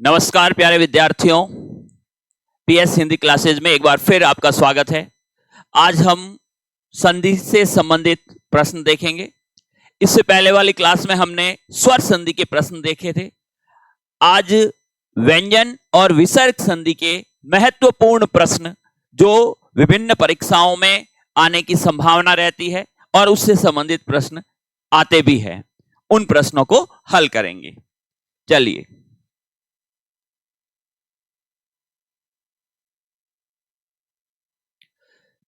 नमस्कार प्यारे विद्यार्थियों, पीएस हिंदी क्लासेज में एक बार फिर आपका स्वागत है। आज हम संधि से संबंधित प्रश्न देखेंगे। इससे पहले वाली क्लास में हमने स्वर संधि के प्रश्न देखे थे। आज व्यंजन और विसर्ग संधि के महत्वपूर्ण प्रश्न जो विभिन्न परीक्षाओं में आने की संभावना रहती है और उससे संबंधित प्रश्न आते भी हैं, उन प्रश्नों को हल करेंगे। चलिए,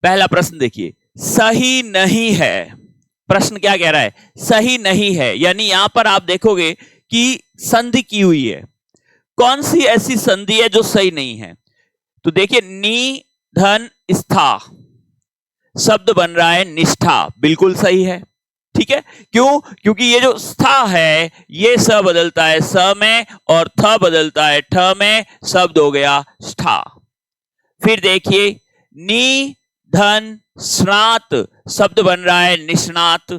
पहला प्रश्न देखिए, सही नहीं है। प्रश्न क्या कह रहा है? सही नहीं है, यानी यहां पर आप देखोगे कि संधि की हुई है। कौन सी ऐसी संधि है जो सही नहीं है? तो देखिए, नी धन स्था शब्द बन रहा है निष्ठा, बिल्कुल सही है। ठीक है, क्यों? क्योंकि ये जो स्था है ये स बदलता है स में और थ बदलता है ठ में, शब्द हो गया स्था। फिर देखिए, नी धन स्नात शब्द बन रहा है निष्णात।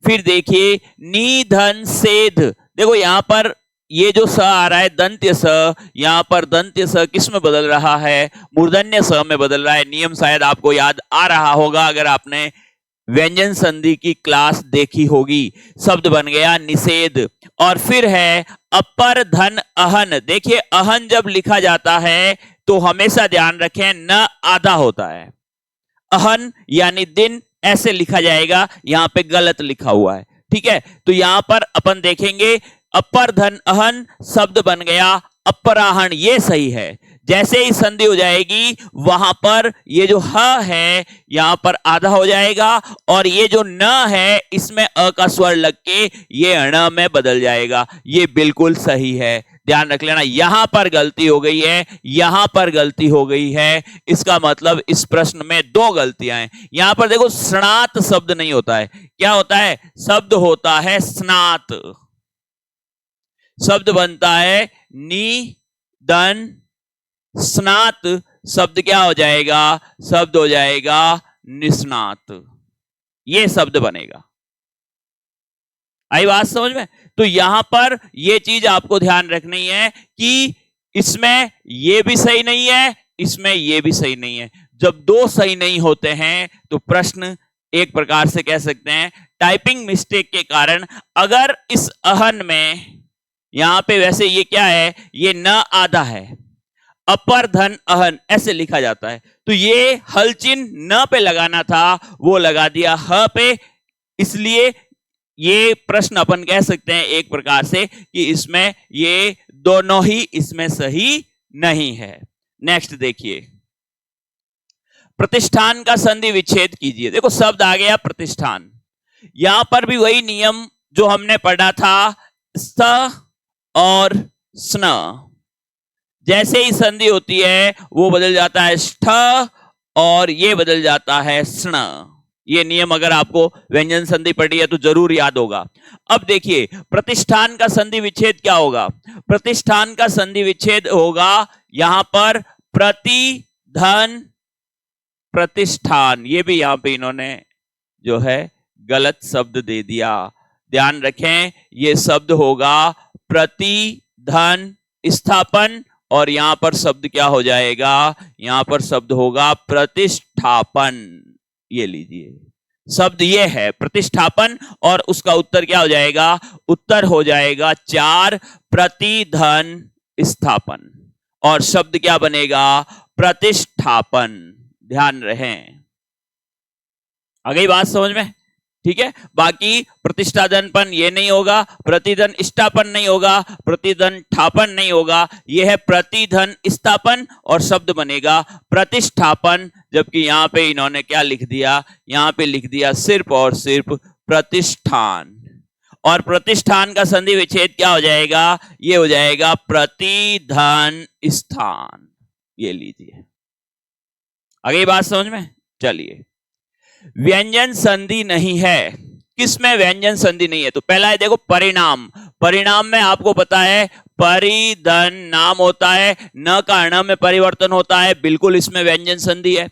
फिर देखिए, नी धन सेध, देखो यहां पर ये जो स आ रहा है दंत्य स, यहां पर दंत्य स किस में बदल रहा है? मूर्धन्य स में बदल रहा है। नियम शायद आपको याद आ रहा होगा अगर आपने व्यंजन संधि की क्लास देखी होगी। शब्द बन गया निषेध। और फिर है अपर धन अहन। देखिए, अहन जब लिखा जाता है तो हमेशा ध्यान रखें न आधा होता है। अहन यानी दिन ऐसे लिखा जाएगा, यहां पे गलत लिखा हुआ है। ठीक है, तो यहां पर अपन देखेंगे अपर धन अहन शब्द बन गया अपराहन, ये सही है। जैसे ही संधि हो जाएगी वहां पर ये जो ह है यहां पर आधा हो जाएगा और ये जो न है इसमें अ का स्वर लग के ये ण में बदल जाएगा। ये बिल्कुल सही है, ध्यान रख लेना। यहां पर गलती हो गई है, यहां पर गलती हो गई है। इसका मतलब इस प्रश्न में दो गलतियां हैं। यहां पर देखो, स्नात शब्द नहीं होता है। क्या होता है? शब्द होता है स्नात। शब्द बनता है नी धन स्नात, शब्द क्या हो जाएगा? शब्द हो जाएगा निस्नात। ये शब्द बनेगा। आई बात समझ में? तो यहां पर ये चीज आपको ध्यान रखनी है कि इसमें ये भी सही नहीं है, इसमें ये भी सही नहीं है। जब दो सही नहीं होते हैं तो प्रश्न एक प्रकार से कह सकते हैं टाइपिंग मिस्टेक के कारण, अगर इस अहन में यहां पे वैसे ये क्या है? ये न आधा है, अपर धन अहन ऐसे लिखा जाता है, तो ये हल चिन्ह न पे लगाना था, वो लगा दिया ह पे। इसलिए ये प्रश्न अपन कह सकते हैं एक प्रकार से कि इसमें ये दोनों ही इसमें सही नहीं है। नेक्स्ट देखिए, प्रतिष्ठान का संधि विच्छेद कीजिए। देखो, शब्द आ गया प्रतिष्ठान। यहां पर भी वही नियम जो हमने पढ़ा था, स और स्न, जैसे ही संधि होती है वो बदल जाता है स्ठ और ये बदल जाता है स्ण। ये नियम अगर आपको व्यंजन संधि पढ़ी है तो जरूर याद होगा। अब देखिए, प्रतिष्ठान का संधि विच्छेद क्या होगा? प्रतिष्ठान का संधि विच्छेद होगा यहां पर प्रति धन प्रतिष्ठान। ये भी यहां पे इन्होंने जो है गलत शब्द दे दिया। ध्यान रखें, ये शब्द होगा प्रति धन स्थापन और यहां पर शब्द क्या हो जाएगा? यहां पर शब्द होगा प्रतिष्ठापन। ये लीजिए, शब्द ये है प्रतिष्ठापन और उसका उत्तर क्या हो जाएगा? उत्तर हो जाएगा 4 प्रति धन स्थापन और शब्द क्या बनेगा? प्रतिष्ठापन। ध्यान रहे, आ गई बात समझ में? ठीक है, बाकी प्रतिष्ठाधनपन ये नहीं होगा, प्रतिधन स्थापन नहीं होगा, प्रतिधन ठापन नहीं होगा। यह है प्रतिधन स्थापन और शब्द बनेगा प्रतिष्ठापन। जबकि यहां पे इन्होंने क्या लिख दिया? यहां पे लिख दिया सिर्फ और सिर्फ प्रतिष्ठान। और प्रतिष्ठान का संधि विच्छेद क्या हो जाएगा? ये हो जाएगा प्रतिधन स्थान। ये लीजिए, आगे बात समझ में? चलिए, व्यंजन संधि नहीं है। किसमें व्यंजन संधि नहीं है? तो पहला है देखो परिणाम। परिणाम में आपको पता है परिधन नाम होता है, न का ण में परिवर्तन होता है, बिल्कुल इसमें व्यंजन संधि है।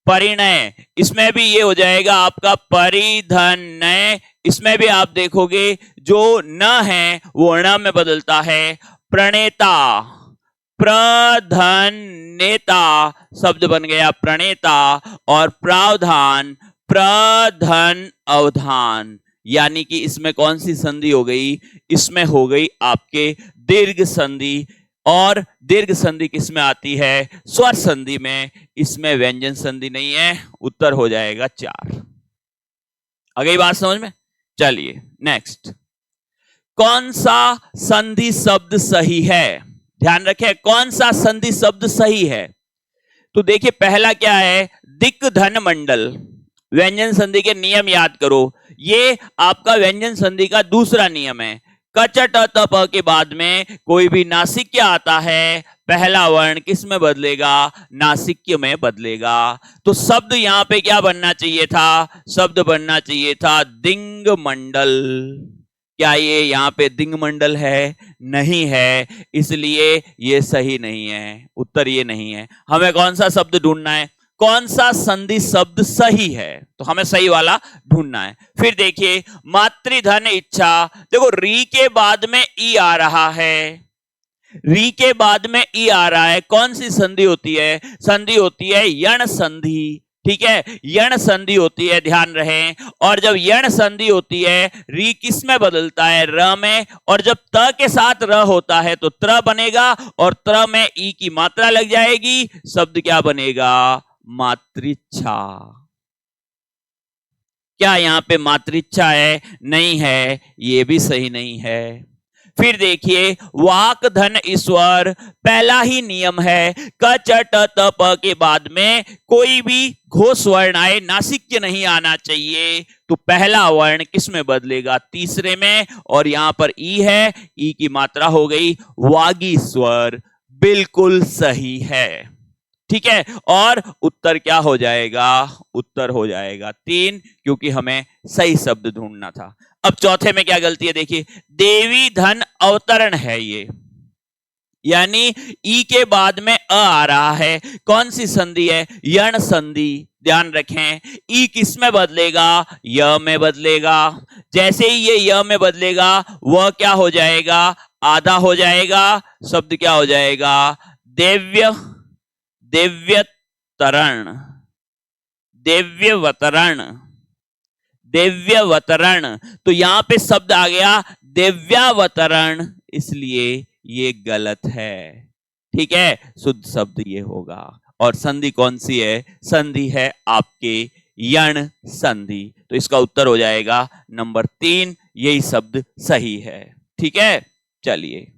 परिणय, इसमें भी ये हो जाएगा आपका परिधनय। इसमें भी आप देखोगे जो न है वो ण में बदलता है। प्रणेता, प्रधन्यता शब्द बन गया प्रणेता, और प्रावधान प्रधन अवधान, यानी कि इसमें कौन सी संधि हो गई, इसमें हो गई आपके दीर्घ संधि। और दीर्घ संधि किस में आती है, स्वर संधि में, इसमें व्यंजन संधि नहीं है। उत्तर हो जाएगा 4। आ गई बात समझ में। चलिए नेक्स्ट, कौन सा संधि शब्द सही है, ध्यान रखें कौन सा संधि शब्द सही है। तो देखिए पहला क्या है, दिक् धन मंडल, व्यंजन संधि के नियम याद करो, ये आपका व्यंजन संधि का दूसरा नियम है। कच ट त प के बाद में कोई भी नासिक्य आता है, पहला वर्ण किस में बदलेगा, नासिक्य में बदलेगा। तो शब्द यहां पे क्या बनना चाहिए था, शब्द बनना चाहिए था दिंग मंडल। क्या ये यहां पे दिंग मंडल है, नहीं है, इसलिए ये सही नहीं है, उत्तर ये नहीं है। हमें कौन सा शब्द ढूंढना है, कौन सा संधि शब्द सही है, तो हमें सही वाला ढूंढना है। फिर देखिए मातृधन इच्छा, देखो री के बाद में ई आ रहा है, री के बाद में ई आ रहा है, कौन सी संधि होती है, संधि होती है यण संधि। ठीक है, यण संधि होती है, ध्यान रहे। और जब यण संधि होती है, री किस में बदलता है, र में, और जब त के साथ र होता है तो त्र बनेगा, और त्र में ई की मात्रा लग जाएगी, शब्द क्या बनेगा, मातृच्छा। क्या यहां पे मातृच्छा है, नहीं है, ये भी सही नहीं है। फिर देखिए वाक धन ईश्वर, पहला ही नियम है, क च ट त प के बाद में कोई भी घोष वर्ण आए, नासिक्य नहीं आना चाहिए। तो पहला वर्ण किस में बदलेगा, तीसरे में, और यहां पर ई है, ई की मात्रा हो गई वागीश्वर, बिल्कुल सही है। ठीक है, और उत्तर क्या हो जाएगा, उत्तर हो जाएगा 3, क्योंकि हमें सही शब्द ढूंढना था। अब चौथे में क्या गलती है, देखिए देवी धन अवतरण है ये, यानी ई के बाद में अ आ रहा है, कौन सी संधि है, यण संधि। ध्यान रखें ई किस में बदलेगा, य में बदलेगा। जैसे ही ये य में बदलेगा, वह क्या हो जाएगा, आधा हो जाएगा, शब्द क्या हो जाएगा, देव्य, देव्यतरण, देव्यवतरण, देव्यवतरण। तो यहां पे शब्द आ गया देव्यावतरण, इसलिए ये गलत है। ठीक है, शुद्ध शब्द ये होगा। और संधि कौन सी है, संधि है आपके यण संधि, तो इसका उत्तर हो जाएगा नंबर 3, यही शब्द सही है। ठीक है, चलिए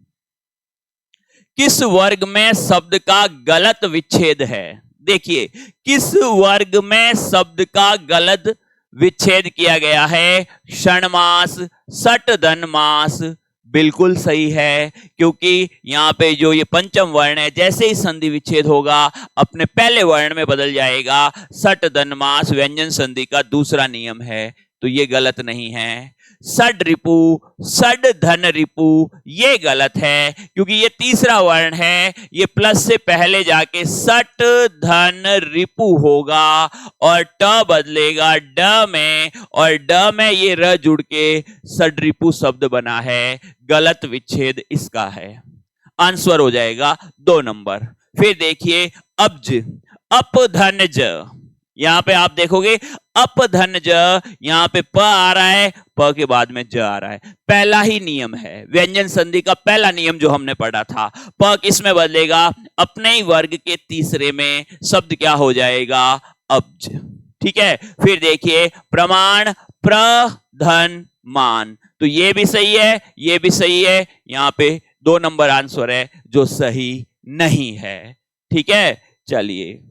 किस वर्ग में शब्द का गलत विच्छेद है, देखिए किस वर्ग में शब्द का गलत विच्छेद किया गया है, षणमास, षट धनमास, बिल्कुल सही है, क्योंकि यहां पे जो ये पंचम वर्ण है, जैसे ही संधि विच्छेद होगा अपने पहले वर्ण में बदल जाएगा। षट धनमास व्यंजन संधि का दूसरा नियम है, तो ये गलत नहीं है। षड रिपु, षड धन रिपु, ये गलत है, क्योंकि ये तीसरा वर्ण है, ये प्लस से पहले जाके षट धन रिपु होगा, और ट बदलेगा ड में, और ड में ये र जुड़ के षड रिपु शब्द बना है, गलत विच्छेद इसका है। आंसर हो जाएगा 2 नंबर। फिर देखिए अब्ज, अपधनज, यहां पे आप देखोगे अपधनज, यहां पे प आ रहा है, प के बाद में ज आ रहा है, पहला ही नियम है, व्यंजन संधि का पहला नियम जो हमने पढ़ा था। प किस में बदलेगा, अपने ही वर्ग के तीसरे में, शब्द क्या हो जाएगा, अब्ज। ठीक है, फिर देखिए प्रमाण, प्रधन मान, तो ये भी सही है, ये भी सही है, यहां पे 2 नंबर आंसर है जो सही नहीं है। ठीक है, चलिए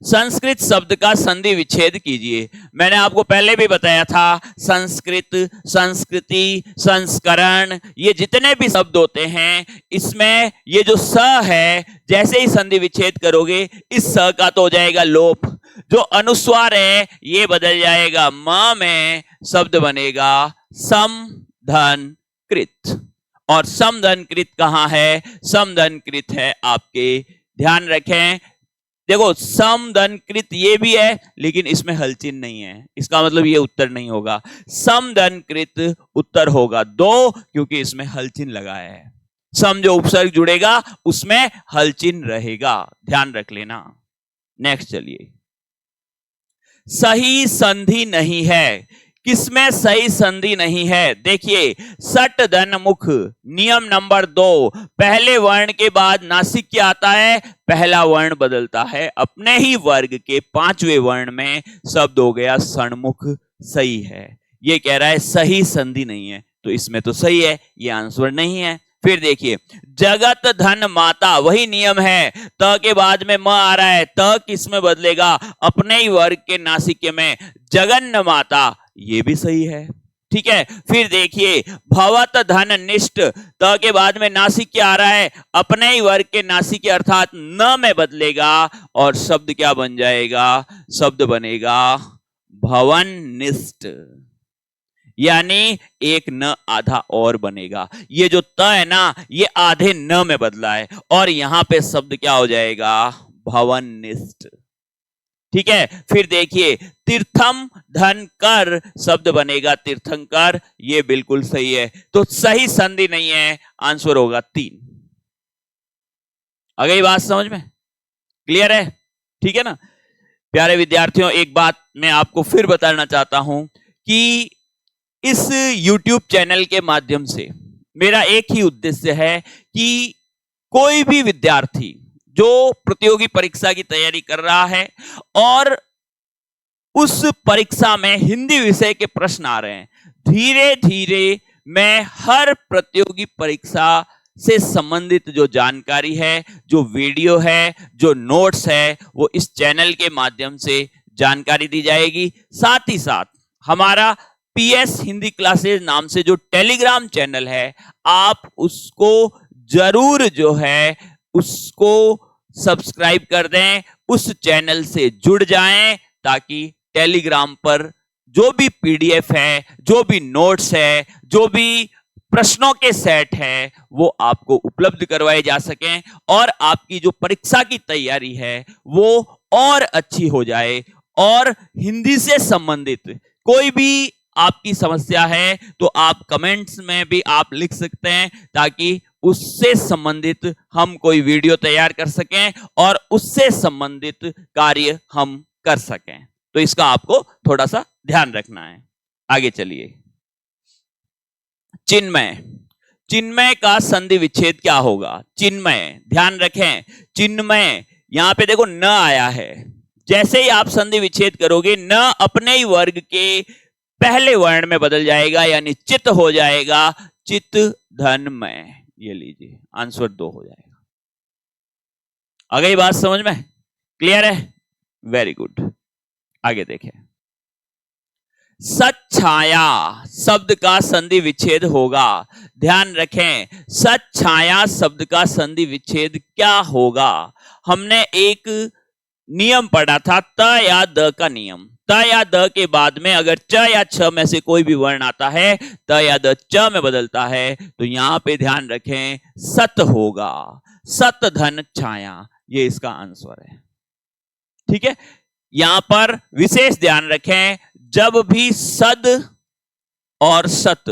संस्कृत शब्द का संधि विच्छेद कीजिए। मैंने आपको पहले भी बताया था, संस्कृत, संस्कृति, संस्करण, ये जितने भी शब्द होते हैं, इसमें ये जो स है, जैसे ही संधि विच्छेद करोगे इस स का तो हो जाएगा लोप, जो अनुस्वार है ये बदल जाएगा म में, शब्द बनेगा समधनकृत। और समधनकृत कहां है, समधनकृत है आपके, ध्यान रखें, देखो समधनकृत ये भी है, लेकिन इसमें हलचिन नहीं है, इसका मतलब ये उत्तर नहीं होगा। समधनकृत उत्तर होगा 2, क्योंकि इसमें हलचिन लगा है। सम जो उपसर्ग जुड़ेगा उसमें हल चिन्ह रहेगा, ध्यान रख लेना। नेक्स्ट चलिए, सही संधि नहीं है। किसमें सही संधि नहीं है? देखिए, सट धन मुख, नियम नंबर 2, पहले वर्ण के बाद नासिक्य आता है, पहला वर्ण बदलता है, अपने ही वर्ग के 5वें वर्ण में शब्द हो गया सणमुख, सही है। ये कह रहा है सही संधि नहीं है, तो इसमें तो सही है, ये आंसर नहीं है। फिर देखिए, जगत धन माता, वही नियम है, त के बाद में म आ रहा है, त किस में बदलेगा? अपने ही वर्ग के नासिक्य में, जगन्न माता, ये भी सही है। ठीक है, फिर देखिए, भवत धन निष्ठ, त के बाद में नासिक्य आ रहा है, अपने ही वर्ग के नासिक्य अर्थात न में बदलेगा और शब्द क्या बन जाएगा? शब्द बनेगा भवन निष्ठ, यानी एक न आधा और बनेगा। ये जो त है ना, ये आधे न में बदला है और यहां पे शब्द क्या हो जाएगा? भवननिष्ठ। ठीक है, फिर देखिए, तीर्थम धन कर, शब्द बनेगा तीर्थंकर, ये बिल्कुल सही है। तो सही संधि नहीं है, आंसर होगा 3। आ गई बात समझ में? क्लियर है? ठीक है ना प्यारे विद्यार्थियों, एक बात मैं आपको फिर बताना चाहता हूं कि इस YouTube चैनल के माध्यम से मेरा एक ही उद्देश्य है कि कोई भी विद्यार्थी जो प्रतियोगी परीक्षा की तैयारी कर रहा है और उस परीक्षा में हिंदी विषय के प्रश्न आ रहे हैं, धीरे धीरे मैं हर प्रतियोगी परीक्षा से संबंधित जो जानकारी है, जो वीडियो है, जो नोट्स है, वो इस चैनल के माध्यम से जानकारी दी जाएगी। साथ ही साथ हमारा PS हिंदी क्लासेस नाम से जो टेलीग्राम चैनल है, आप उसको जरूर जो है उसको सब्सक्राइब कर दें, उस चैनल से जुड़ जाएं, ताकि टेलीग्राम पर जो भी PDF है, जो भी नोट्स है, जो भी प्रश्नों के सेट है, वो आपको उपलब्ध करवाए जा सकें और आपकी जो परीक्षा की तैयारी है वो और अच्छी हो जाए। और हिंदी से संबंधित कोई भी आपकी समस्या है तो आप कमेंट्स में भी आप लिख सकते हैं, ताकि उससे संबंधित हम कोई वीडियो तैयार कर सकें और उससे संबंधित कार्य हम कर सकें। तो इसका आपको थोड़ा सा ध्यान रखना है। आगे चलिए, चिन्मय, चिन्मय का संधि विच्छेद क्या होगा? चिन्मय, ध्यान रखें, चिन्मय, यहां पे देखो न आया है, जैसे ही आप संधि विच्छेद करोगे न अपने ही वर्ग के पहले वर्ण में बदल जाएगा, यानी चित हो जाएगा, चित धनमय। ये लीजिए, आंसर 2 हो जाएगा। आ गई बात समझ में? क्लियर है? Very good. आगे देखें, सच्छाया शब्द का संधि विच्छेद होगा। ध्यान रखें, सच्छाया शब्द का संधि विच्छेद क्या होगा? हमने एक नियम पढ़ा था, त या द का नियम। त या द के बाद में अगर च या छ में से कोई भी वर्ण आता है, त या द च में बदलता है, तो यहां पे ध्यान रखें सत होगा, सत धन छाया, ये इसका आंसर है। ठीक है, यहां पर विशेष ध्यान रखें, जब भी सद और सत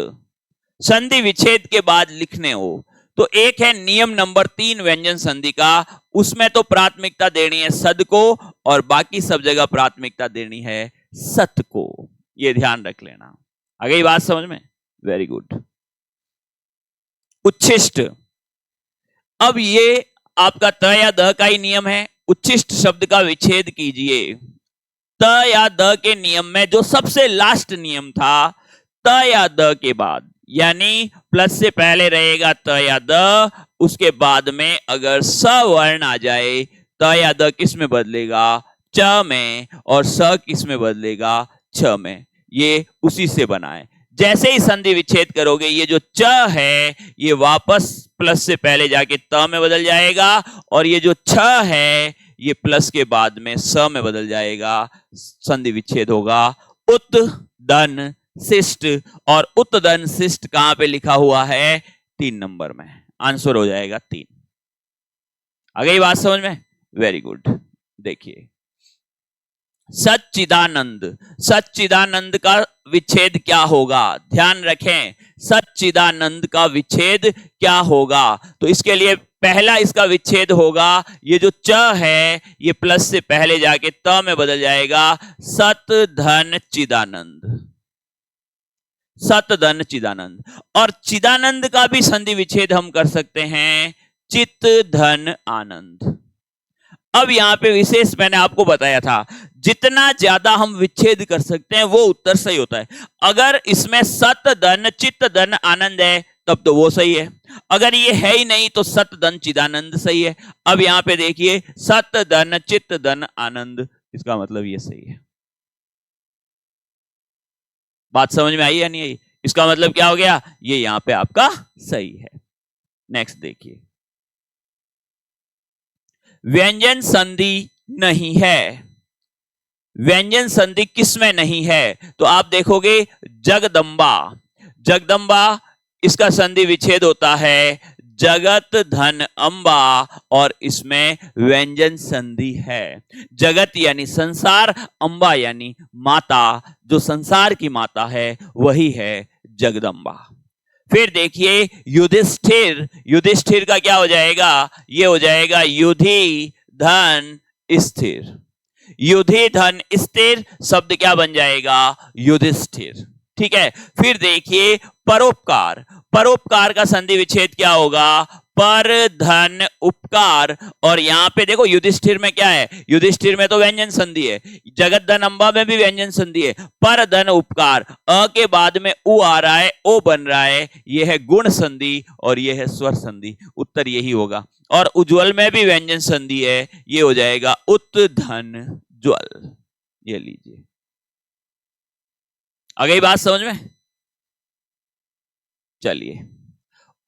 संधि विच्छेद के बाद लिखने हो, तो एक है नियम नंबर 3 व्यंजन संधि का, उसमें तो प्राथमिकता देनी है सद को और बाकी सब जगह प्राथमिकता देनी है सत को। ये ध्यान रख लेना। आ गई बात समझ में? Very good. उच्छिष्ट, अब ये आपका त या द का ही नियम है। उच्छिष्ट शब्द का विच्छेद कीजिए। त या द के नियम में जो सबसे लास्ट नियम था, त या द के बाद, यानी प्लस से पहले रहेगा त या द, उसके बाद में अगर स वर्ण आ जाए, त या द किस में बदलेगा? च में, और स किस में बदलेगा? छ में। ये उसी से बना है। जैसे ही संधि विच्छेद करोगे, ये जो च है ये वापस प्लस से पहले जाके त में बदल जाएगा, और ये जो छ है ये प्लस के बाद में स में बदल जाएगा, संधि विच्छेद होगा। उत दन शिष्ट, और उत्तदन शिष्ट कहां पे लिखा हुआ है? 3 नंबर में। आंसर हो जाएगा 3। आ गई बात समझ में? Very good. देखिए, सच्चिदानंद, सच्चिदानंद का विच्छेद क्या होगा? ध्यान रखें, सच्चिदानंद का विच्छेद क्या होगा? तो इसके लिए पहला इसका विच्छेद होगा, ये जो च है ये प्लस से पहले जाके त में बदल जाएगा, सत धन चिदानंद, सत धन चिदानंद। और चिदानंद का भी संधि विच्छेद हम कर सकते हैं, चित धन आनंद। अब यहां पे विशेष मैंने आपको बताया था, जितना ज्यादा हम विच्छेद कर सकते हैं वो उत्तर सही होता है। अगर इसमें सत धन चित्त धन आनंद है तब तो वो सही है, अगर ये है ही नहीं तो सत धन चिदानंद सही है। अब यहां पे देखिए सत धन चित्त धन आनंद, इसका मतलब ये सही है। बात समझ में आई या नहीं आई? इसका मतलब क्या हो गया, ये यहां पे आपका सही है। नेक्स्ट देखिए, व्यंजन संधि नहीं है। व्यंजन संधि किसमें नहीं है? तो आप देखोगे जगदंबा, जगदंबा इसका संधि विच्छेद होता है जगत धन अंबा, और इसमें व्यंजन संधि है। जगत यानी संसार, अंबा यानी माता, जो संसार की माता है वही है जगदंबा। फिर देखिए युधिष्ठिर, युधिष्ठिर का क्या हो जाएगा, ये हो जाएगा युधि धन स्थिर, युधि धन स्थिर शब्द क्या बन जाएगा, युधिष्ठिर। ठीक है। फिर देखिए परोपकार, परोपकार का संधि विच्छेद क्या होगा, पर धन उपकार। और यहां पे देखो युधिष्ठिर में क्या है, युधिष्ठिर में तो व्यंजन संधि है, जगत धन अंबा में भी व्यंजन संधि है, पर धन उपकार, अ के बाद में उ आ रहा है, ओ बन रहा है, यह है गुण संधि और यह है स्वर संधि, उत्तर यही होगा। और उज्ज्वल में भी व्यंजन संधि है, ये हो जाएगा उत धन ज्वल। ये लीजिए, आ गई बात समझ में? चलिए,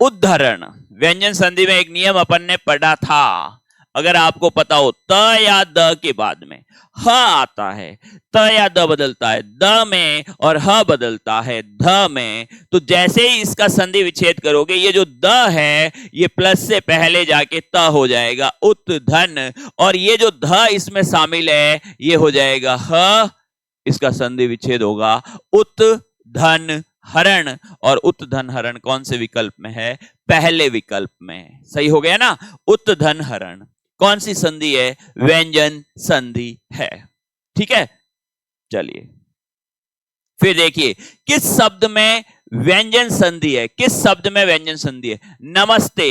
उद्धरण, व्यंजन संधि में एक नियम अपन ने पढ़ा था, अगर आपको पता हो, त या द के बाद में ह आता है, त या द बदलता है द में और ह बदलता है ध में, तो जैसे ही इसका संधि विच्छेद करोगे, ये जो द है ये प्लस से पहले जाके त हो जाएगा उत धन, और ये जो ध इसमें शामिल है ये हो जाएगा ह, इसका संधि विच्छेद होगा उत धन हरण। और उत धन हरण कौन से विकल्प में है, पहले विकल्प में, सही हो गया ना। उत धन हरण कौन सी संधि है, व्यंजन संधि है। ठीक है, चलिए फिर देखिए किस शब्द में व्यंजन संधि है, किस शब्द में व्यंजन संधि है, नमस्ते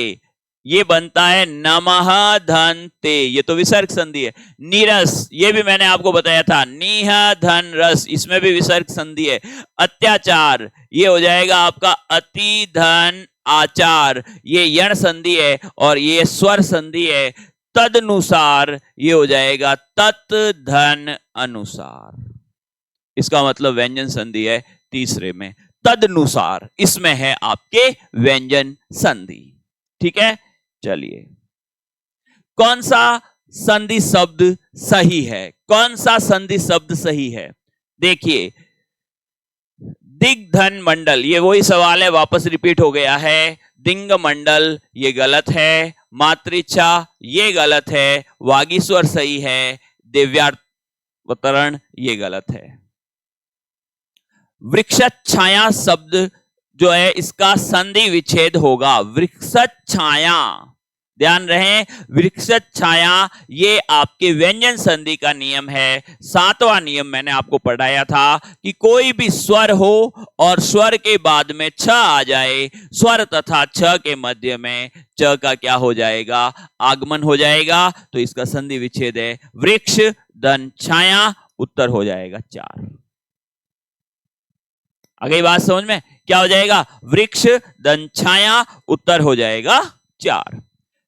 ये बनता है नमः धन ते, ये तो विसर्ग संधि है। नीरस ये भी मैंने आपको बताया था, नीह धन रस, इसमें भी विसर्ग संधि है। अत्याचार ये हो जाएगा आपका अति धन आचार, ये यण संधि है और ये स्वर संधि है। तदनुसार ये हो जाएगा तत् धन अनुसार, इसका मतलब व्यंजन संधि है तीसरे में, तदनुसार इसमें है आपके व्यंजन संधि। ठीक है, चलिए कौन सा संधि शब्द सही है, कौन सा संधि शब्द सही है, देखिए दिग्धन मंडल, ये वही सवाल है, वापस रिपीट हो गया है। दिंग मंडल ये गलत है, मातृच्छा ये गलत है, वागीश्वर सही है, दिव्यावतरण ये गलत है। वृक्षच्छाया शब्द जो है इसका संधि विच्छेद होगा, वृक्षच्छाया, ध्यान रहे वृक्षच्छाया ये आपके व्यंजन संधि का नियम है। सातवां नियम मैंने आपको पढ़ाया था कि कोई भी स्वर हो और स्वर के बाद में छ आ जाए, स्वर तथा छ के मध्य में च का क्या हो जाएगा, आगमन हो जाएगा, तो इसका संधि विच्छेद है वृक्ष धन छाया, उत्तर हो जाएगा 4। अगली बात समझ में, क्या हो जाएगा, वृक्ष धन छाया, उत्तर हो जाएगा 4।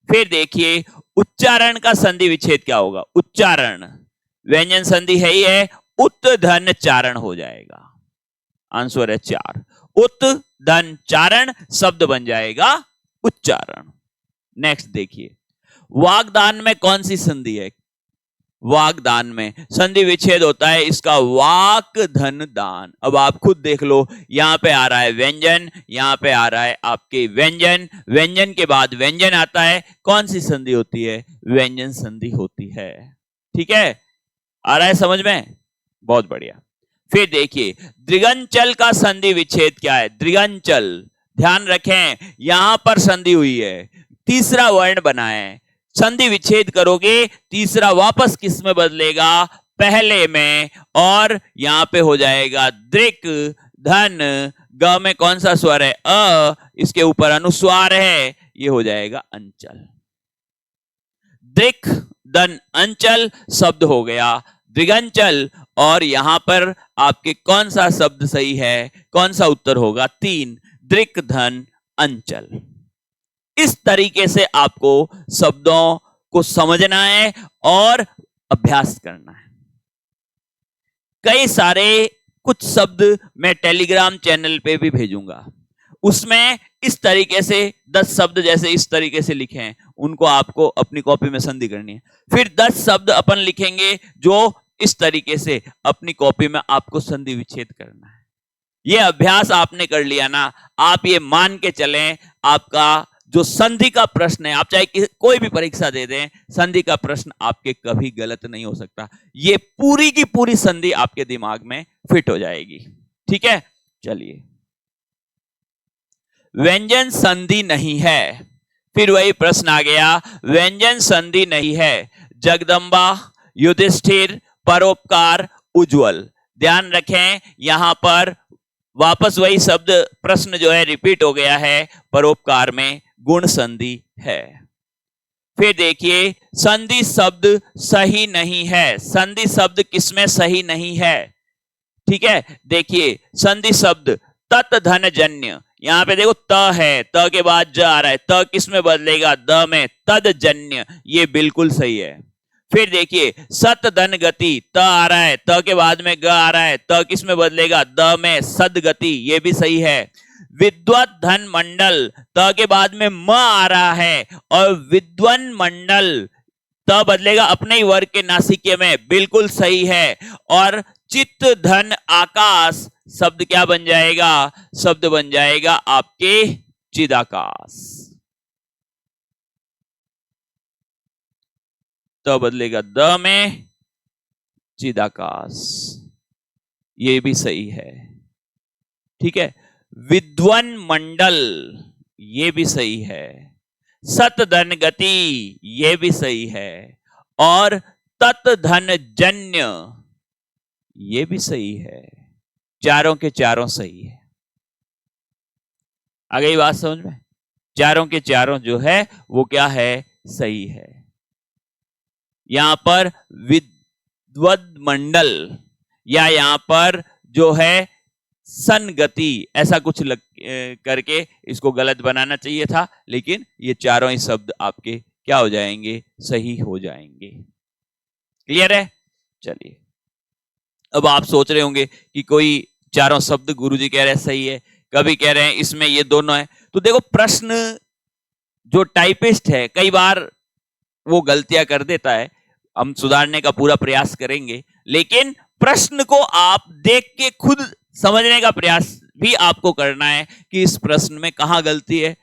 फिर देखिए उच्चारण का संधि विच्छेद क्या होगा, उच्चारण व्यंजन संधि है ही है, उत धन चारण हो जाएगा, आंसर है 4। उत धन चारण शब्द बन जाएगा उच्चारण। नेक्स्ट देखिए वागदान में कौन सी संधि है, वागदान में संधि विच्छेद होता है इसका वाक धन दान। अब आप खुद देख लो, यहां पे आ रहा है व्यंजन, यहां पे आ रहा है आपके व्यंजन, व्यंजन के बाद व्यंजन आता है, कौन सी संधि होती है, व्यंजन संधि होती है। ठीक है, आ रहा है समझ में, बहुत बढ़िया। फिर देखिए दृगंचल का संधि विच्छेद क्या है, दृगंचल ध्यान रखें, यहां पर संधि हुई है, तीसरा वर्ण बना है, संधि विच्छेद करोगे तीसरा वापस किस में बदलेगा, पहले में, और यहां पे हो जाएगा दृक धन, ग में कौन सा स्वर है, अ, इसके ऊपर अनुस्वार है, ये हो जाएगा अंचल। दृक धन अंचल शब्द हो गया द्विगंचल, और यहां पर आपके कौन सा शब्द सही है, कौन सा उत्तर होगा, 3, दृक धन अंचल। इस तरीके से आपको शब्दों को समझना है और अभ्यास करना है। कई सारे कुछ शब्द मैं टेलीग्राम चैनल पे भी भेजूंगा, उसमें इस तरीके से 10 शब्द जैसे इस तरीके से लिखे हैं, उनको आपको अपनी कॉपी में संधि करनी है। फिर 10 शब्द अपन लिखेंगे जो इस तरीके से अपनी कॉपी में आपको संधि विच्छेद करना है। ये अभ्यास आपने कर लिया ना, आप ये मान के चलें, आपका जो संधि का प्रश्न है, आप चाहे कोई भी परीक्षा दे दें, संधि का प्रश्न आपके कभी गलत नहीं हो सकता। ये पूरी की पूरी संधि आपके दिमाग में फिट हो जाएगी। ठीक है, चलिए। व्यंजन संधि नहीं है, फिर वही प्रश्न आ गया, व्यंजन संधि नहीं है, जगदम्बा, युधिष्ठिर, परोपकार, उज्ज्वल। ध्यान रखें, यहां पर वापस वही शब्द प्रश्न जो है रिपीट हो गया है, परोपकार में गुण संधि है। फिर देखिए, संधि शब्द सही नहीं है, संधि शब्द किसमें सही नहीं है, ठीक है। देखिए संधि शब्द तत् धन जन्य, यहां पे देखो त है, त के बाद ज आ रहा है, त किस में बदलेगा, द में, तद जन्य, ये बिल्कुल सही है। फिर देखिए सत धन गति, त आ रहा है, त के बाद में ग आ रहा है, त किस में बदलेगा, द में, सद गति, ये भी सही है। विद्वत धन मंडल, त के बाद में म आ रहा है, और विद्वन मंडल, त बदलेगा अपने ही वर्ग के नासिके में, बिल्कुल सही है। और चित्त धन आकाश, शब्द क्या बन जाएगा, शब्द बन जाएगा आपके चिदाकाश, तो बदलेगा द में, चिदाकाश, ये भी सही है। ठीक है, विद्वन मंडल, ये भी सही है। सत धन गति, ये भी सही है। और तत् धन जन्य, ये भी सही है। चारों के चारों सही है। आ गई बात समझ में, चारों के चारों जो है वो क्या है, सही है। यहां पर विद्वद मंडल, या यहां पर जो है संगति, ऐसा कुछ करके इसको गलत बनाना चाहिए था, लेकिन ये चारों ही शब्द आपके क्या हो जाएंगे, सही हो जाएंगे। क्लियर है, चलिए। अब आप सोच रहे होंगे कि कोई चारों शब्द गुरुजी कह रहे हैं सही है, कभी कह रहे हैं इसमें ये दोनों है। तो देखो, प्रश्न जो टाइपिस्ट है कई बार वो गलतियां कर देता है, हम सुधारने का पूरा प्रयास करेंगे, लेकिन प्रश्न को आप देख के खुद समझने का प्रयास भी आपको करना है कि इस प्रश्न में कहां गलती है,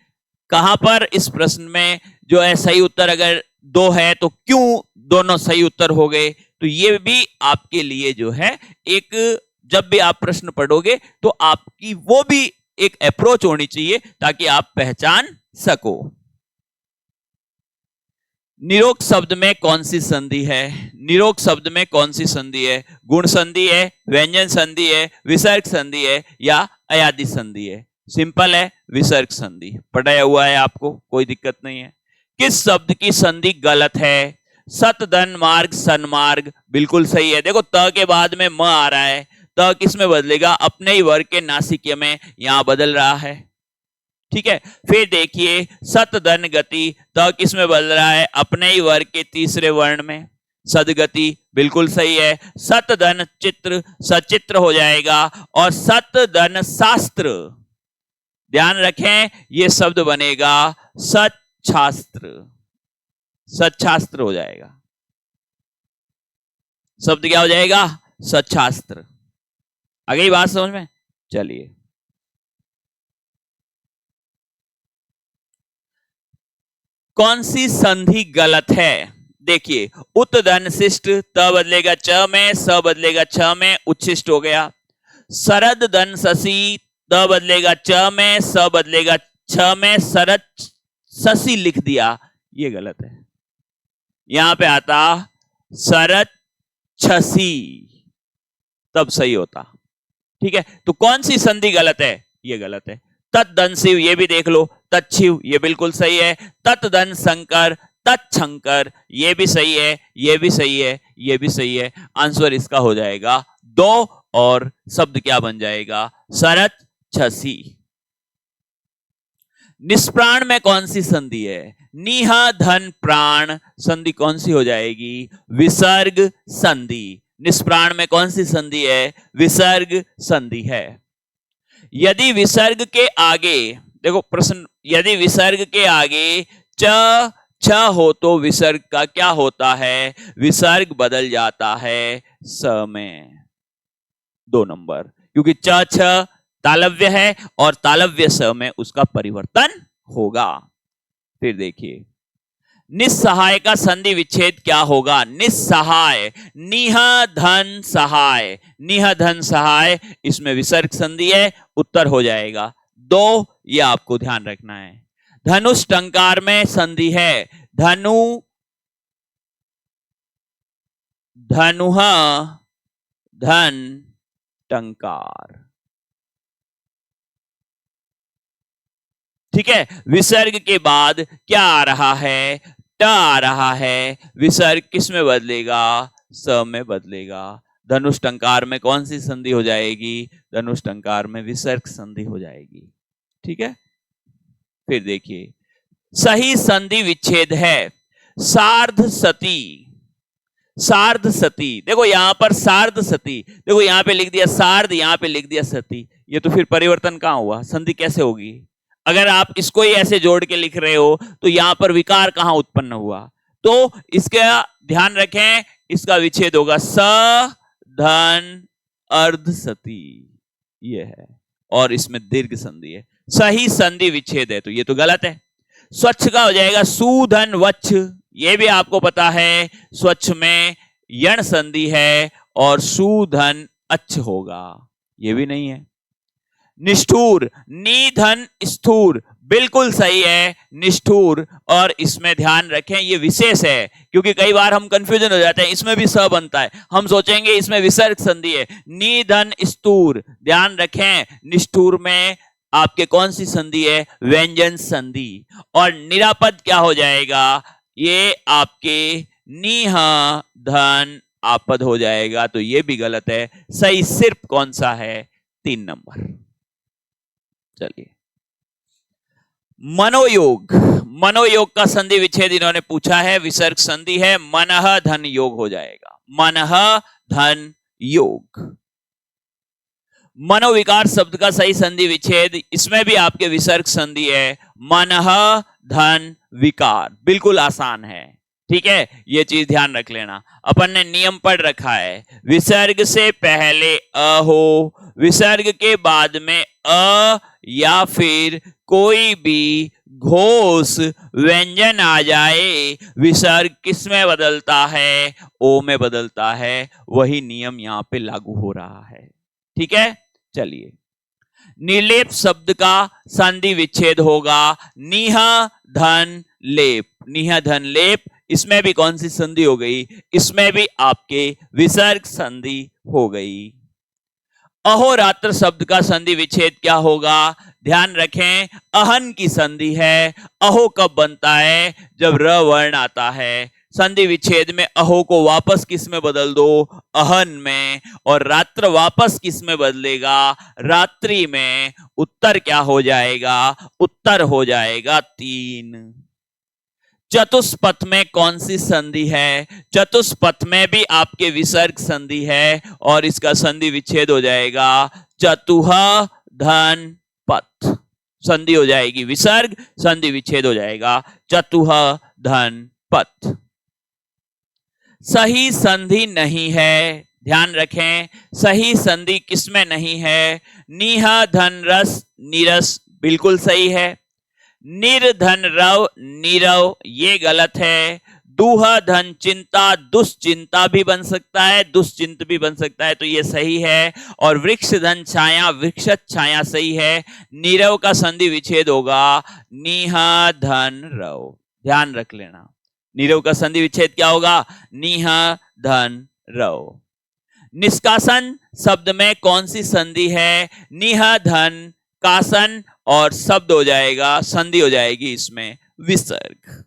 कहां पर इस प्रश्न में जो है सही उत्तर अगर 2 है तो क्यों दोनों सही उत्तर हो गए। तो ये भी आपके लिए जो है एक, जब भी आप प्रश्न पढ़ोगे तो आपकी वो भी एक अप्रोच होनी चाहिए ताकि आप पहचान सको। निरोग शब्द में कौन सी संधि है, निरोग शब्द में कौन सी संधि है, गुण संधि है, व्यंजन संधि है, विसर्ग संधि है, या अयादि संधि है। सिंपल है, विसर्ग संधि, पढ़ाया हुआ है आपको, कोई दिक्कत नहीं है। किस शब्द की संधि गलत है, सत धन मार्ग सन्मार्ग, बिल्कुल सही है। देखो त के बाद में म आ रहा है, त किस में बदलेगा, अपने ही वर्ग के नासिके में, यहां बदल रहा है। ठीक है, फिर देखिए सत धन गति, त किस में बदल रहा है, अपने ही वर्ग के तीसरे वर्ण में, सदगति, बिल्कुल सही है। सत धन चित्र, सचित्र हो जाएगा। और सत धन शास्त्र, ध्यान रखें ये शब्द बनेगा सच्छास्त्र, सच्छास्त्र हो जाएगा, शब्द क्या हो जाएगा, सच्छास्त्र। आ गई बात समझ में, चलिए। कौन सी संधि गलत है, देखिए उत धन शिष्ट, त बदलेगा च में, स बदलेगा छ में, उच्छिष्ट हो गया। शरद धन शशि, द बदलेगा च में, स बदलेगा छ में, सरच ससी लिख दिया, ये गलत है। यहां पे आता सरच छसी, तब सही होता। ठीक है, तो कौन सी संधि गलत है? ये गलत है। तत्दन शिव, ये भी देख लो, तत्शिव ये बिल्कुल सही है। तत्दन शंकर, तत्शंकर ये भी सही है, ये भी सही है, ये भी सही है। आंसर इसका हो जाएगा 2 और शब्द क्या बन जाएगा? सरच छसी। निष्प्राण में कौन सी संधि है? निह धन प्राण, संधि कौन सी हो जाएगी? विसर्ग संधि। निष्प्राण में कौन सी संधि है? विसर्ग संधि है। यदि विसर्ग के आगे, देखो प्रश्न, यदि विसर्ग के आगे च छ हो तो विसर्ग का क्या होता है? विसर्ग बदल जाता है स में। 2 नंबर, क्योंकि च छ तालव्य है और तालव्य स में उसका परिवर्तन होगा। फिर देखिए, निस्सहाय का संधि विच्छेद क्या होगा? निस्सहाय, निह धन सहाय, निह धन सहाय, इसमें विसर्ग संधि है, उत्तर हो जाएगा 2। ये आपको ध्यान रखना है। धनुष टंकार में संधि है, धनु धनुह धन टंकार। ठीक है, विसर्ग के बाद क्या आ रहा है? ट आ रहा है। विसर्ग किस में बदलेगा? स में बदलेगा। धनुष टंकार में कौन सी संधि हो जाएगी? धनुष टंकार में विसर्ग संधि हो जाएगी। ठीक है, फिर देखिए, सही संधि विच्छेद है सार्ध सती। सार्ध सती, देखो यहां पर सार्ध सती, देखो यहां पे लिख दिया सार्ध, यहां पे लिख दिया सती, ये तो फिर परिवर्तन कहां हुआ? संधि कैसे होगी? अगर आप इसको ही ऐसे जोड़ के लिख रहे हो तो यहां पर विकार कहां उत्पन्न हुआ? तो इसका ध्यान रखें, इसका विच्छेद होगा स धन अर्ध सती, ये है, और इसमें दीर्घ संधि है। सही संधि विच्छेद है, तो ये तो गलत है। स्वच्छ का हो जाएगा सुधन वच्छ, ये भी आपको पता है, स्वच्छ में यण संधि है और सुधन अच्छ होगा, ये भी नहीं है। निष्ठुर, निधन स्थूर, बिल्कुल सही है निष्ठुर, और इसमें ध्यान रखें ये विशेष है, क्योंकि कई बार हम कंफ्यूजन हो जाते हैं, इसमें भी स बनता है, हम सोचेंगे इसमें विसर्ग संधि है। निधन स्तूर, ध्यान रखें निष्ठुर में आपके कौन सी संधि है? व्यंजन संधि। और निरापद क्या हो जाएगा? ये आपके निह धन आपद हो जाएगा, तो ये भी गलत है। सही सिर्फ कौन सा है? 3 नंबर। चलिए, मनोयोग, मनोयोग का संधि विच्छेद इन्होंने पूछा है, विसर्ग संधि है, मनः धन योग हो जाएगा, मनः धन योग। मनोविकार शब्द का सही संधि विच्छेद, इसमें भी आपके विसर्ग संधि है, मनः धन विकार, बिल्कुल आसान है। ठीक है, ये चीज ध्यान रख लेना, अपन ने नियम पढ़ रखा है, विसर्ग से पहले अ हो, विसर्ग के बाद में अ या फिर कोई भी घोष व्यंजन आ जाए, विसर्ग किस में बदलता है? ओ में बदलता है। वही नियम यहां पे लागू हो रहा है। ठीक है, चलिए, निर्लेप शब्द का संधि विच्छेद होगा निह धन लेप, निह धन लेप, इसमें भी कौन सी संधि हो गई? इसमें भी आपके विसर्ग संधि हो गई। अहोरात्र शब्द का संधि विच्छेद क्या होगा? ध्यान रखें, अहन की संधि है। अहो कब बनता है? जब र वर्ण आता है। संधि विच्छेद में अहो को वापस किस में बदल दो? अहन में। और रात्र वापस किस में बदलेगा? रात्रि में। उत्तर क्या हो जाएगा? उत्तर हो जाएगा 3। चतुष्पथ में कौन सी संधि है? चतुष्पथ में भी आपके विसर्ग संधि है और इसका संधि विच्छेद हो जाएगा चतुह धन पथ, संधि हो जाएगी विसर्ग, संधि विच्छेद हो जाएगा चतुह धन पथ। सही संधि नहीं है, ध्यान रखें, सही संधि किसमें नहीं है? निह धन रस निरस बिल्कुल सही है। निर्धन रव नीरव ये गलत है। दूह धन चिंता, दुश्चिंता भी बन सकता है, दुश्चिंत भी बन सकता है, तो ये सही है। और वृक्ष धन छाया, वृक्ष छाया सही है। नीरव का संधि विच्छेद होगा नीह धन रव, ध्यान रख लेना। नीरव का संधि विच्छेद क्या होगा? नीह धन रव। निष्कासन शब्द में कौन सी संधि है? निह धन कासन, और शब्द हो जाएगा, संधि हो जाएगी इसमें विसर्ग।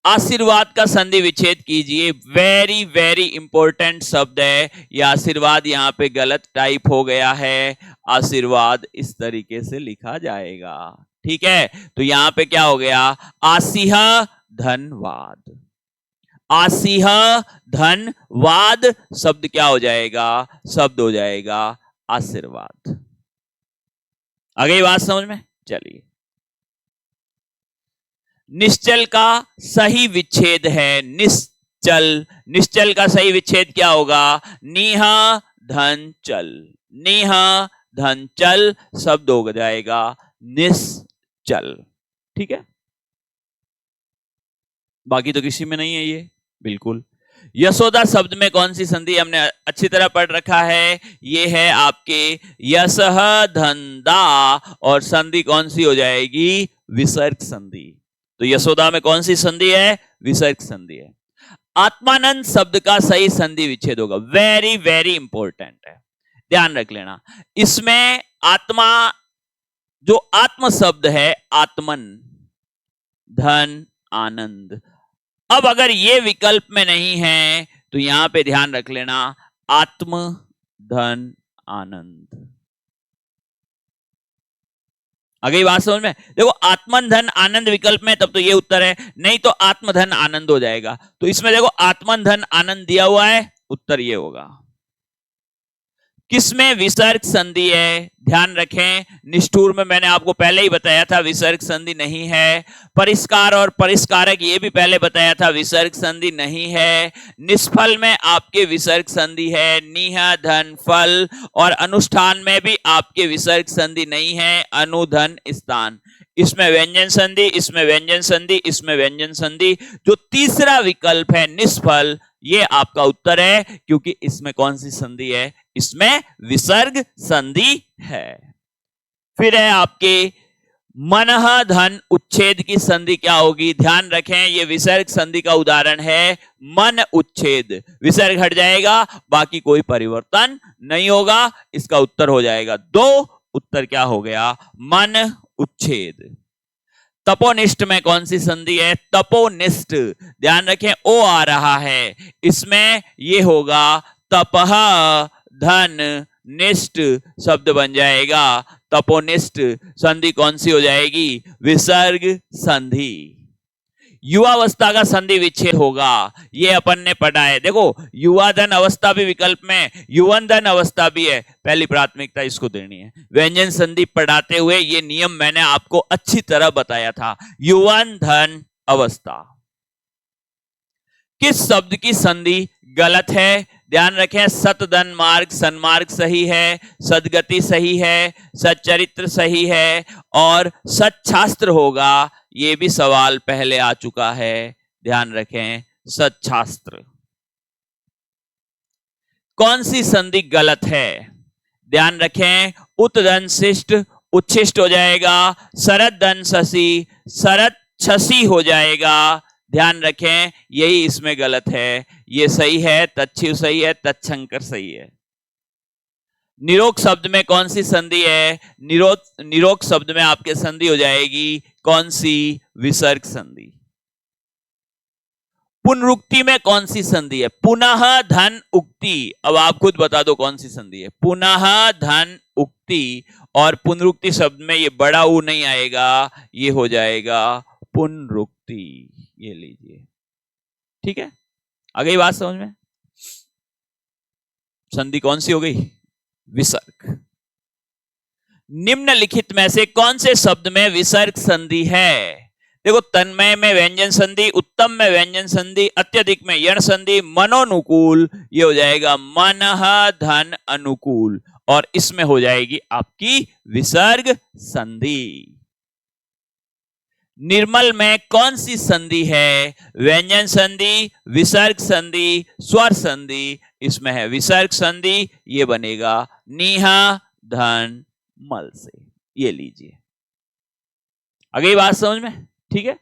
आशीर्वाद का संधि विच्छेद कीजिए, वेरी वेरी इंपॉर्टेंट शब्द है। यह आशीर्वाद यहां पे गलत टाइप हो गया है, आशीर्वाद इस तरीके से लिखा जाएगा, ठीक है। तो यहां पे क्या हो गया? आसीह धनवाद, आसीह धनवाद शब्द क्या हो जाएगा? शब्द हो जाएगा आशीर्वाद। आ गई बात समझ में? चलिए, निश्चल का सही विच्छेद है निश्चल, निश्चल का सही विच्छेद क्या होगा? नीह धन चल, नीह धन चल शब्द हो जाएगा निश्चल, ठीक है। बाकी तो किसी में नहीं है ये, बिल्कुल। यशोदा शब्द में कौन सी संधि हमने अच्छी तरह पढ़ रखा है? ये है आपके यशः धनदा, और संधि कौन सी हो जाएगी? विसर्ग संधि। तो यशोदा में कौन सी संधि है? विसर्ग संधि है। आत्मानंद शब्द का सही संधि विच्छेद होगा, वेरी वेरी इंपॉर्टेंट है, ध्यान रख लेना। इसमें आत्मा, जो आत्म शब्द है, आत्मन धन आनंद। अब अगर ये विकल्प में नहीं है तो यहां पे ध्यान रख लेना, आत्म धन आनंद। आ गई बात समझ में? देखो, आत्मन धन आनंद विकल्प में, तब तो ये उत्तर है, नहीं तो आत्मधन आनंद हो जाएगा। तो इसमें देखो आत्मन धन आनंद दिया हुआ है, उत्तर ये होगा। किसमें विसर्ग संधि है? ध्यान रखें, निष्ठुर में मैंने आपको पहले ही बताया था विसर्ग संधि नहीं है। परिष्कार और परिष्कारक ये भी पहले बताया था विसर्ग संधि नहीं है। निष्फल में आपके विसर्ग संधि है, निह धन फल। और अनुष्ठान में भी आपके विसर्ग संधि नहीं है, अनुधन स्थान। इसमें व्यंजन संधि, इसमें व्यंजन संधि, इसमें व्यंजन संधि। जो तीसरा विकल्प है निष्फल, ये आपका उत्तर है, क्योंकि इसमें कौन सी संधि है? इसमें विसर्ग संधि है। फिर है आपके मनः धन उच्छेद की संधि क्या होगी? ध्यान रखें, ये विसर्ग संधि का उदाहरण है, मन उच्छेद। विसर्ग हट जाएगा, बाकी कोई परिवर्तन नहीं होगा, इसका उत्तर हो जाएगा 2। उत्तर क्या हो गया? मन उच्छेद। तपोनिष्ठ में कौन सी संधि है? तपोनिष्ठ, ध्यान रखें, ओ आ रहा है, इसमें ये होगा तपह धन निष्ठ शब्द बन जाएगा। तपोनिष्ठ संधि कौन सी हो जाएगी? विसर्ग संधि। युवावस्था का संधि विच्छेद होगा, ये अपन ने पढ़ा है। देखो, युवा धन अवस्था भी विकल्प में, युवन धन अवस्था भी है, पहली प्राथमिकता इसको देनी है। व्यंजन संधि पढ़ाते हुए ये नियम मैंने आपको अच्छी तरह बताया था। युवन धन अवस्था। किस शब्द की संधि गलत है? ध्यान रखें, सतधन मार्ग, सन्मार्ग सही है, सदगति सही है, सच्चरित्र सही है, और सच्छास्त्र होगा। ये भी सवाल पहले आ चुका है, ध्यान रखें, सच्छास्त्र। कौन सी संधि गलत है? ध्यान रखें, उत्धन शिष्ट उच्छिष्ट हो जाएगा, शरद धन शशि शरद छसी हो जाएगा। ध्यान रखें, यही इसमें गलत है। ये सही है, तच्छिव सही है, तच्छंकर सही है। निरोग शब्द में कौन सी संधि है? निरोग शब्द में आपके संधि हो जाएगी कौन सी? विसर्ग संधि। पुनरुक्ति में कौन सी संधि है? पुनः धन उक्ति। अब आप खुद बता दो कौन सी संधि है? पुनः धन उक्ति। और पुनरुक्ति शब्द में ये बड़ा ऊ नहीं आएगा, ये हो जाएगा पुनरुक्ति। ये लीजिए, ठीक है। आ गई बात समझ में? संधि कौन सी हो गई? विसर्ग। निम्नलिखित में से कौन से शब्द में विसर्ग संधि है? देखो, तन्मय में व्यंजन संधि, उत्तम में व्यंजन संधि, अत्यधिक में यण संधि, मनोनुकूल, ये हो जाएगा मनः धन अनुकूल, और इसमें हो जाएगी आपकी विसर्ग संधि। निर्मल में कौन सी संधि है? व्यंजन संधि, विसर्ग संधि, स्वर संधि। इसमें है विसर्ग संधि, ये बनेगा नीहा धन मल से। ये लीजिए, आ गई बात समझ में? ठीक है,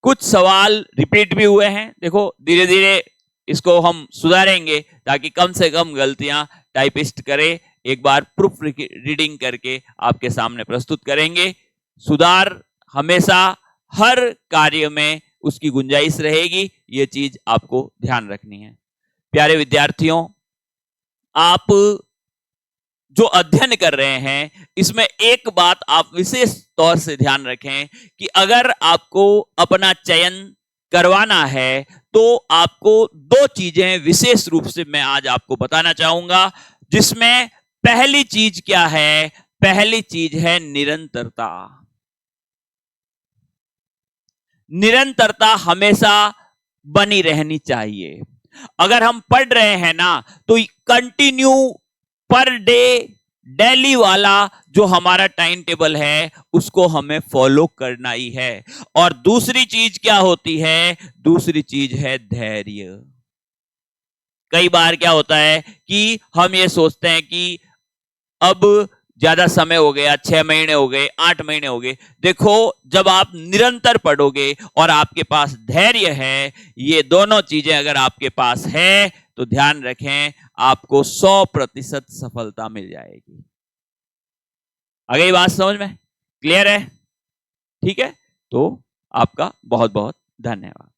कुछ सवाल रिपीट भी हुए हैं, देखो धीरे धीरे इसको हम सुधारेंगे ताकि कम से कम गलतियां टाइपिस्ट करे। एक बार प्रूफ रीडिंग करके आपके सामने प्रस्तुत करेंगे। सुधार हमेशा हर कार्य में उसकी गुंजाइश रहेगी, ये चीज आपको ध्यान रखनी है। प्यारे विद्यार्थियों, आप जो अध्ययन कर रहे हैं इसमें एक बात आप विशेष तौर से ध्यान रखें कि अगर आपको अपना चयन करवाना है तो आपको दो चीजें विशेष रूप से मैं आज आपको बताना चाहूंगा, जिसमें पहली चीज क्या है? पहली चीज है निरंतरता। निरंतरता हमेशा बनी रहनी चाहिए। अगर हम पढ़ रहे हैं ना तो कंटिन्यू पर डे डेली वाला जो हमारा टाइम टेबल है उसको हमें फॉलो करना ही है। और दूसरी चीज क्या होती है? दूसरी चीज है धैर्य। कई बार क्या होता है कि हम ये सोचते हैं कि अब ज्यादा समय हो गया, 6 महीने हो गए, 8 महीने हो गए। देखो, जब आप निरंतर पढ़ोगे और आपके पास धैर्य है, ये दोनों चीजें अगर आपके पास है तो ध्यान रखें आपको 100% सफलता मिल जाएगी। आ गई बात समझ में? क्लियर है? ठीक है, तो आपका बहुत बहुत धन्यवाद।